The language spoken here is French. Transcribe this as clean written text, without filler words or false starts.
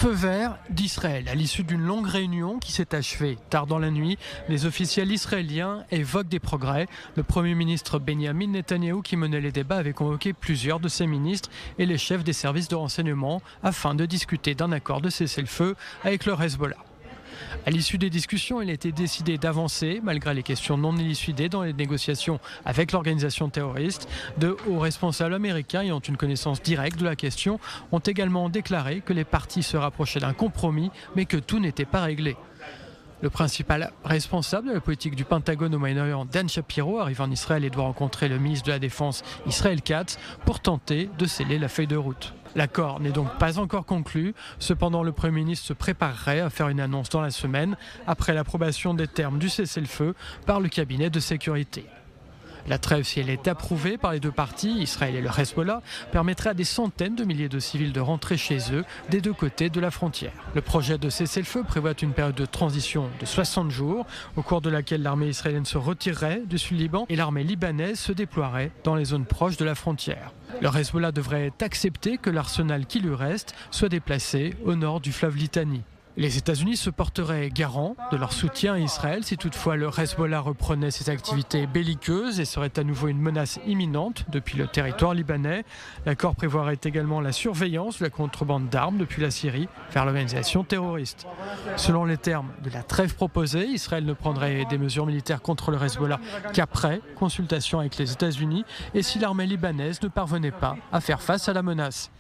Feu vert d'Israël. À l'issue d'une longue réunion qui s'est achevée tard dans la nuit, les officiels israéliens évoquent des progrès. Le Premier ministre Benjamin Netanyahou, qui menait les débats, avait convoqué plusieurs de ses ministres et les chefs des services de renseignement afin de discuter d'un accord de cessez-le-feu avec le Hezbollah. À l'issue des discussions, il a été décidé d'avancer, malgré les questions non élucidées dans les négociations avec l'organisation terroriste. De hauts responsables américains ayant une connaissance directe de la question ont également déclaré que les parties se rapprochaient d'un compromis, mais que tout n'était pas réglé. Le principal responsable de la politique du Pentagone au Moyen-Orient, Dan Shapiro, arrive en Israël et doit rencontrer le ministre de la Défense, Israël Katz, pour tenter de sceller la feuille de route. L'accord n'est donc pas encore conclu. Cependant, le Premier ministre se préparerait à faire une annonce dans la semaine après l'approbation des termes du cessez-le-feu par le cabinet de sécurité. La trêve, si elle est approuvée par les deux parties, Israël et le Hezbollah, permettrait à des centaines de milliers de civils de rentrer chez eux des deux côtés de la frontière. Le projet de cessez-le-feu prévoit une période de transition de 60 jours, au cours de laquelle l'armée israélienne se retirerait du sud-Liban et l'armée libanaise se déploierait dans les zones proches de la frontière. Le Hezbollah devrait accepter que l'arsenal qui lui reste soit déplacé au nord du fleuve Litani. Les États-Unis se porteraient garants de leur soutien à Israël si toutefois le Hezbollah reprenait ses activités belliqueuses et serait à nouveau une menace imminente depuis le territoire libanais. L'accord prévoirait également la surveillance de la contrebande d'armes depuis la Syrie vers l'organisation terroriste. Selon les termes de la trêve proposée, Israël ne prendrait des mesures militaires contre le Hezbollah qu'après consultation avec les États-Unis et si l'armée libanaise ne parvenait pas à faire face à la menace.